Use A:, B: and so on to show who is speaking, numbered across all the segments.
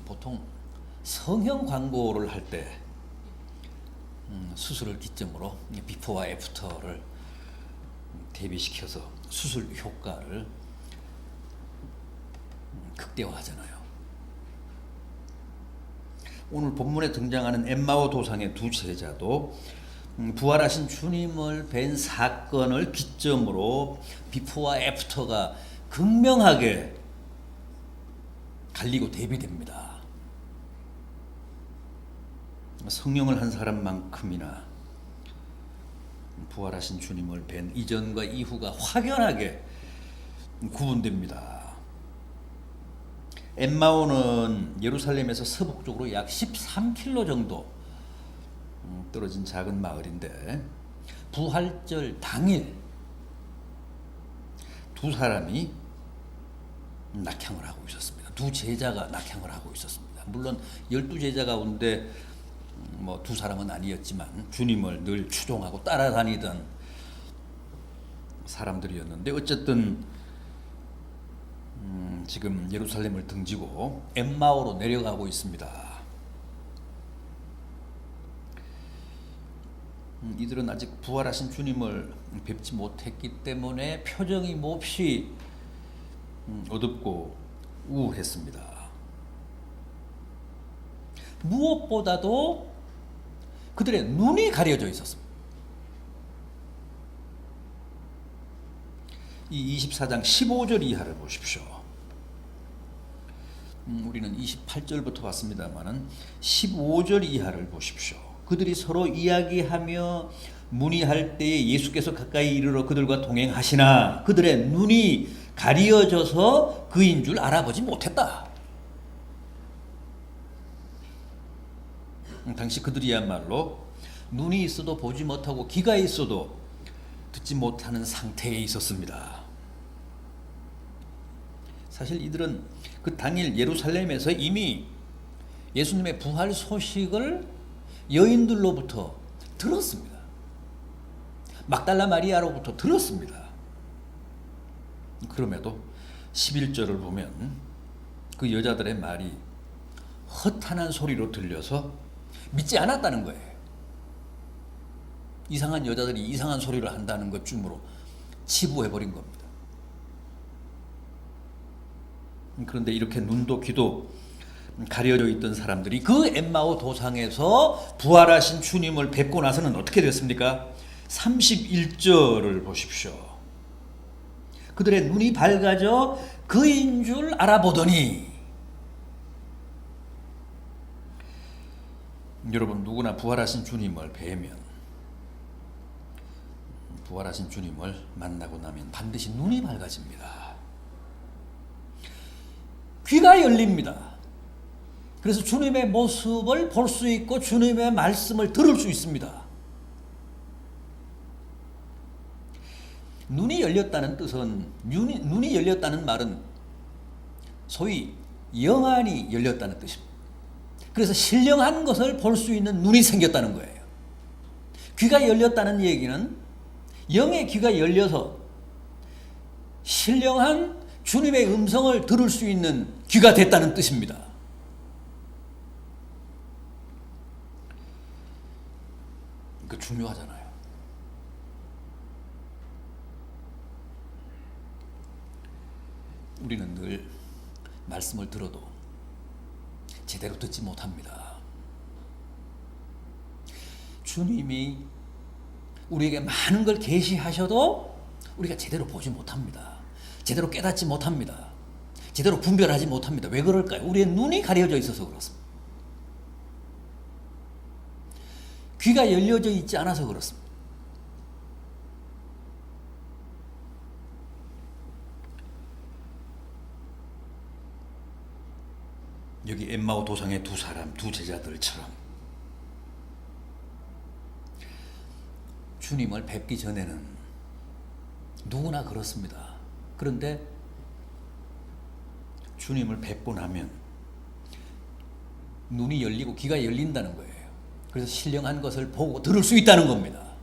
A: 보통 성형 광고를 할 때 수술을 기점으로 비포와 애프터를 대비시켜서 수술 효과를 극대화하잖아요. 오늘 본문에 등장하는 엠마오 도상의 두 제자도 부활하신 주님을 뵌 사건을 기점으로 비포와 애프터가 극명하게 갈리고 대비됩니다. 성령을 한 사람만큼이나 부활하신 주님을 뵌 이전과 이후가 확연하게 구분됩니다. 엠마오는 예루살렘에서 서북쪽으로 약 13km 정도 떨어진 작은 마을인데, 부활절 당일 두 사람이 낙향을 하고 있었습니다. 두 제자가 낙향을 하고 있었습니다. 물론 12제자 가운데 두 사람은 아니었지만 주님을 늘 추종하고 따라다니던 사람들이었는데, 어쨌든 지금 예루살렘을 등지고 엠마오로 내려가고 있습니다. 이들은 아직 부활하신 주님을 뵙지 못했기 때문에 표정이 몹시 어둡고 우울했습니다. 무엇보다도 그들의 눈이 가려져 있었습니다. 이 24장 15절 이하를 보십시오. 우리는 28절부터 봤습니다마는 15절 이하를 보십시오. 그들이 서로 이야기하며 문의할 때에 예수께서 가까이 이르러 그들과 동행하시나 그들의 눈이 가려져서 그인 줄 알아보지 못했다. 당시 그들이야말로 눈이 있어도 보지 못하고 귀가 있어도 듣지 못하는 상태에 있었습니다. 사실 이들은 그 당일 예루살렘에서 이미 예수님의 부활 소식을 여인들로부터 들었습니다. 막달라 마리아로부터 들었습니다. 그럼에도 11절을 보면 그 여자들의 말이 허탄한 소리로 들려서 믿지 않았다는 거예요. 이상한 여자들이 이상한 소리를 한다는 것 중으로 치부해버린 겁니다. 그런데 이렇게 눈도 귀도 가려져 있던 사람들이 그 엠마오 도상에서 부활하신 주님을 뵙고 나서는 어떻게 됐습니까? 31절을 보십시오. 그들의 눈이 밝아져 그인 줄 알아보더니, 여러분 누구나 부활하신 주님을 뵈면, 부활하신 주님을 만나고 나면 반드시 눈이 밝아집니다. 귀가 열립니다. 그래서 주님의 모습을 볼 수 있고 주님의 말씀을 들을 수 있습니다. 눈이 열렸다는 뜻은, 눈이 열렸다는 말은 소위 영안이 열렸다는 뜻입니다. 그래서 신령한 것을 볼 수 있는 눈이 생겼다는 거예요. 귀가 열렸다는 얘기는 영의 귀가 열려서 신령한 주님의 음성을 들을 수 있는 귀가 됐다는 뜻입니다. 그 중요하잖아요. 우리는 늘 말씀을 들어도 제대로 듣지 못합니다. 주님이 우리에게 많은 걸 계시하셔도 우리가 제대로 보지 못합니다. 제대로 깨닫지 못합니다. 제대로 분별하지 못합니다. 왜 그럴까요? 우리의 눈이 가려져 있어서 그렇습니다. 귀가 열려져 있지 않아서 그렇습니다. 여기 엠마오 도상의 두 사람, 두 제자들처럼 주님을 뵙기 전에는 누구나 그렇습니다. 그런데 주님을 뵙고 나면 눈이 열리고 귀가 열린다는 거예요. 그래서 신령한 것을 보고 들을 수 있다는 겁니다.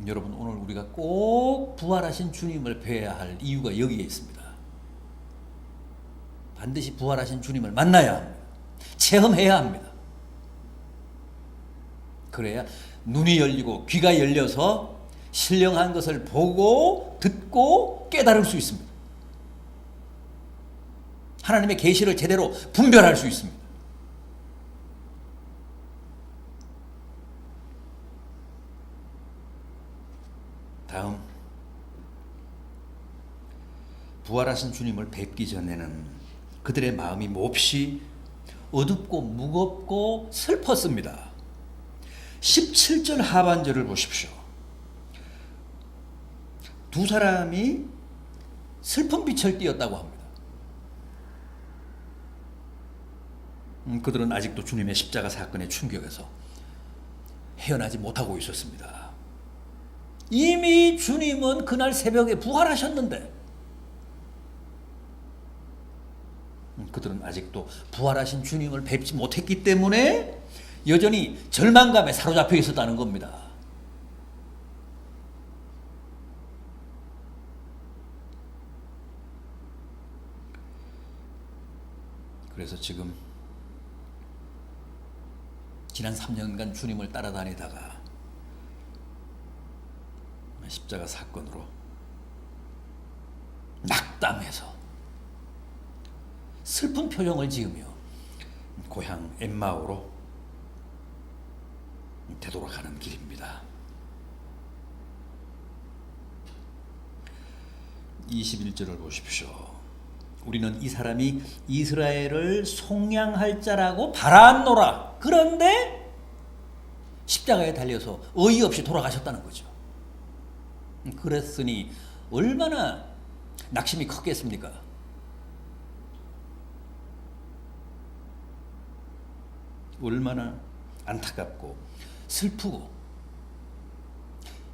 A: 여러분, 오늘 우리가 꼭 부활하신 주님을 뵈야 할 이유가 여기에 있습니다. 반드시 부활하신 주님을 만나야 합니다. 체험해야 합니다. 그래야 눈이 열리고 귀가 열려서 신령한 것을 보고 듣고 깨달을 수 있습니다. 하나님의 계시를 제대로 분별할 수 있습니다. 다음, 부활하신 주님을 뵙기 전에는 그들의 마음이 몹시 어둡고 무겁고 슬펐습니다. 17절 하반절을 보십시오. 두 사람이 슬픈 빛을 띠었다고 합니다. 그들은 아직도 주님의 십자가 사건의 충격에서 헤어나지 못하고 있었습니다. 이미 주님은 그날 새벽에 부활하셨는데 그들은 아직도 부활하신 주님을 뵙지 못했기 때문에 여전히 절망감에 사로잡혀 있었다는 겁니다. 그래서 지금 지난 3년간 주님을 따라다니다가 십자가 사건으로 낙담해서 슬픈 표정을 지으며 고향 엠마오로 되돌아가는 길입니다. 21절을 보십시오. 우리는 이 사람이 이스라엘을 속량할 자라고 바라노라. 그런데 십자가에 달려서 어이없이 돌아가셨다는 거죠. 그랬으니 얼마나 낙심이 컸겠습니까? 얼마나 안타깝고 슬프고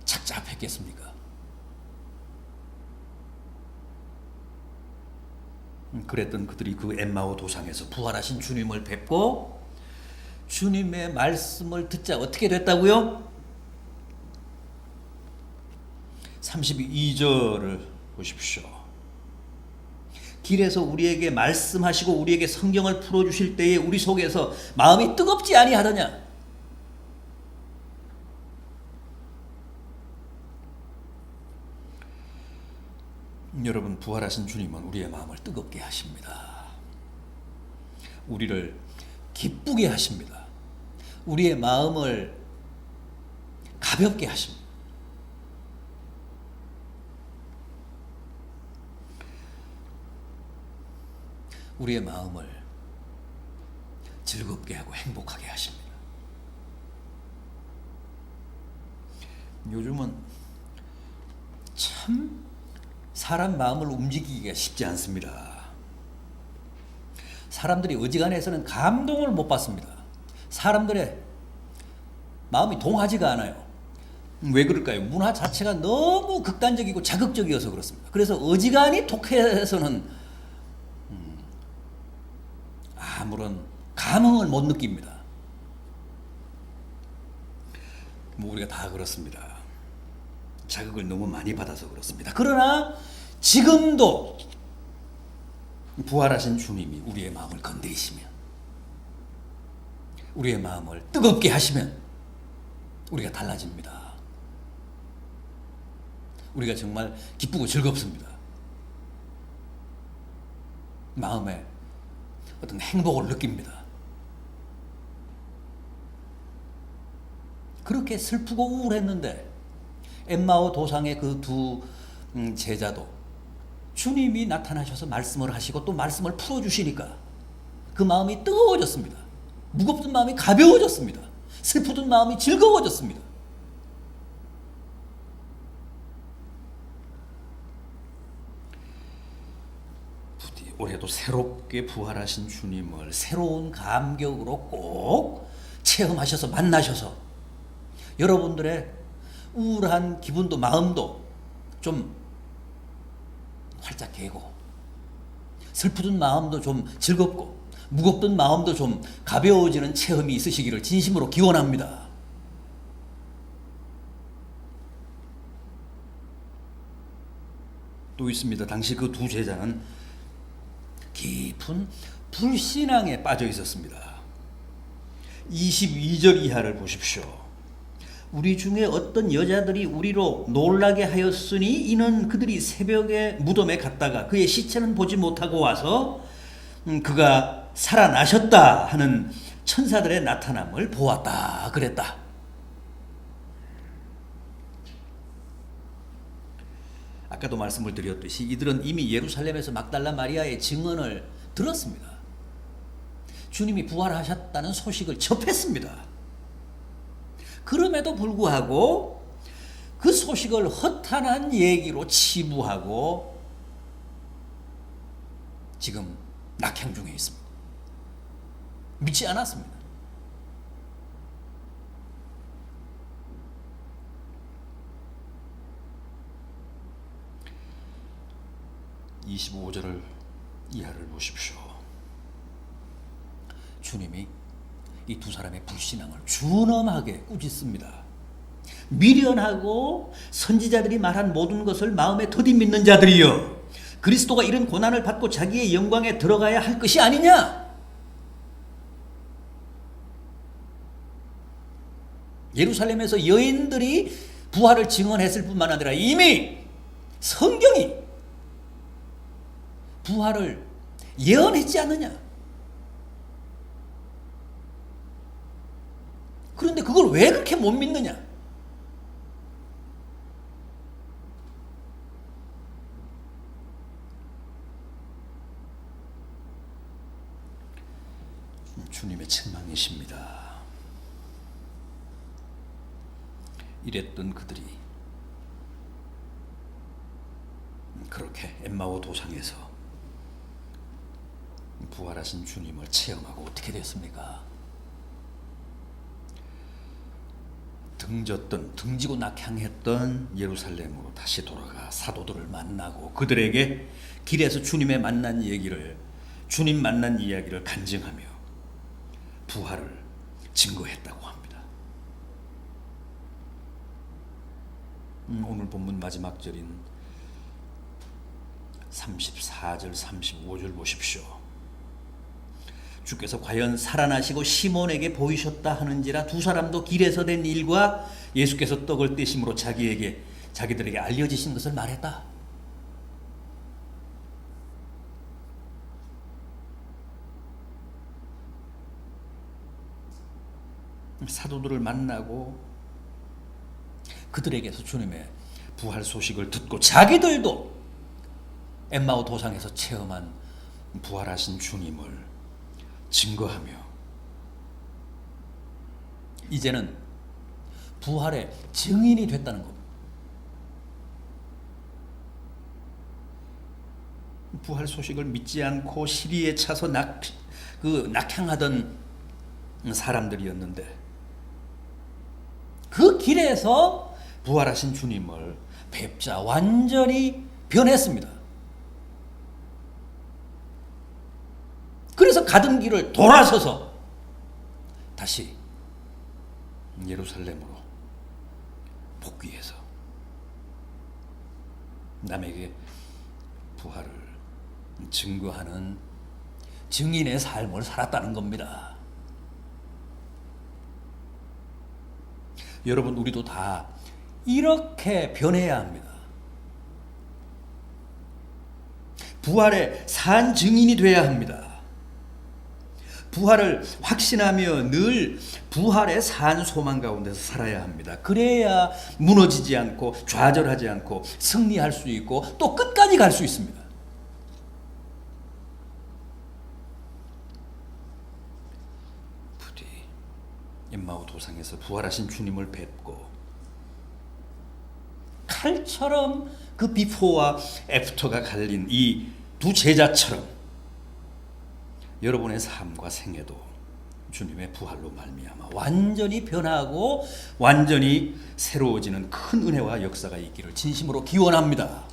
A: 착잡했겠습니까? 그랬던 그들이 그 엠마오 도상에서 부활하신 주님을 뵙고 주님의 말씀을 듣자 어떻게 됐다고요? 32절을 보십시오. 길에서 우리에게 말씀하시고 우리에게 성경을 풀어주실 때에 우리 속에서 마음이 뜨겁지 아니하더냐? 여러분, 부활하신 주님은 우리의 마음을 뜨겁게 하십니다. 우리를 기쁘게 하십니다. 우리의 마음을 가볍게 하십니다. 우리의 마음을 즐겁게 하고 행복하게 하십니다. 요즘은 참 사람 마음을 움직이기가 쉽지 않습니다. 사람들이 어지간해서는 감동을 못 받습니다. 사람들의 마음이 동하지가 않아요. 왜 그럴까요? 문화 자체가 너무 극단적이고 자극적이어서 그렇습니다. 그래서 어지간히 독해서는 아무런 감흥을 못 느낍니다. 뭐 우리가 다 그렇습니다. 자극을 너무 많이 받아서 그렇습니다. 그러나 지금도 부활하신 주님이 우리의 마음을 건드리시면, 우리의 마음을 뜨겁게 하시면 우리가 달라집니다. 우리가 정말 기쁘고 즐겁습니다. 마음에 어떤 행복을 느낍니다. 그렇게 슬프고 우울했는데 엠마오 도상의 그 두 제자도 주님이 나타나셔서 말씀을 하시고 또 말씀을 풀어주시니까 그 마음이 뜨거워졌습니다. 무겁던 마음이 가벼워졌습니다. 슬프던 마음이 즐거워졌습니다. 부디 올해도 새롭게 부활하신 주님을 새로운 감격으로 꼭 체험하셔서 만나셔서 여러분들의 우울한 기분도 마음도 좀 활짝 개고 슬프던 마음도 좀 즐겁고 무겁던 마음도 좀 가벼워지는 체험이 있으시기를 진심으로 기원합니다. 또 있습니다. 당시 그 두 제자는 깊은 불신앙에 빠져 있었습니다. 22절 이하를 보십시오. 우리 중에 어떤 여자들이 우리로 놀라게 하였으니 이는 그들이 새벽에 무덤에 갔다가 그의 시체는 보지 못하고 와서 그가 살아나셨다 하는 천사들의 나타남을 보았다 그랬다. 아까도 말씀을 드렸듯이 이들은 이미 예루살렘에서 막달라 마리아의 증언을 들었습니다. 주님이 부활하셨다는 소식을 접했습니다. 그럼에도 불구하고 그 소식을 허탄한 얘기로 치부하고 지금 낙향 중에 있습니다. 믿지 않았습니다. (25절을) 이하를 보십시오. 주님이 이 두 사람의 불신앙을 준엄하게 꾸짖습니다. 미련하고 선지자들이 말한 모든 것을 마음에 더디 믿는 자들이여, 그리스도가 이런 고난을 받고 자기의 영광에 들어가야 할 것이 아니냐? 예루살렘에서 여인들이 부활을 증언했을 뿐만 아니라 이미 성경이 부활을 예언했지 않느냐? 그런데 그걸 왜 그렇게 못 믿느냐? 주님의 책망이십니다. 이랬던 그들이 그렇게 엠마오 도상에서 부활하신 주님을 체험하고 어떻게 됐습니까? 등지고 낙향했던 예루살렘으로 다시 돌아가 사도들을 만나고 그들에게 길에서 주님 만난 이야기를 간증하며 부활을 증거했다고 합니다. 오늘 본문 마지막 절인 34절 35절 보십시오. 주께서 과연 살아나시고 시몬에게 보이셨다 하는지라 두 사람도 길에서 된 일과 예수께서 떡을 떼심으로 자기들에게 알려지신 것을 말했다. 사도들을 만나고 그들에게서 주님의 부활 소식을 듣고 자기들도 엠마오 도상에서 체험한 부활하신 주님을 증거하며 이제는 부활의 증인이 됐다는 겁니다. 부활 소식을 믿지 않고 시리에 차서 낙향하던 사람들이었는데 그 길에서 부활하신 주님을 뵙자 완전히 변했습니다. 그래서 가던 길을 돌아서서 다시 예루살렘으로 복귀해서 남에게 부활을 증거하는 증인의 삶을 살았다는 겁니다. 여러분, 우리도 다 이렇게 변해야 합니다. 부활의 산 증인이 돼야 합니다. 부활을 확신하며 늘 부활의 산 소망 가운데서 살아야 합니다. 그래야 무너지지 않고 좌절하지 않고 승리할 수 있고 또 끝까지 갈 수 있습니다. 부디 엠마오 도상에서 부활하신 주님을 뵙고 칼처럼 그 비포와 애프터가 갈린 이 두 제자처럼 여러분의 삶과 생애도 주님의 부활로 말미암아 완전히 변하고 완전히 새로워지는 큰 은혜와 역사가 있기를 진심으로 기원합니다.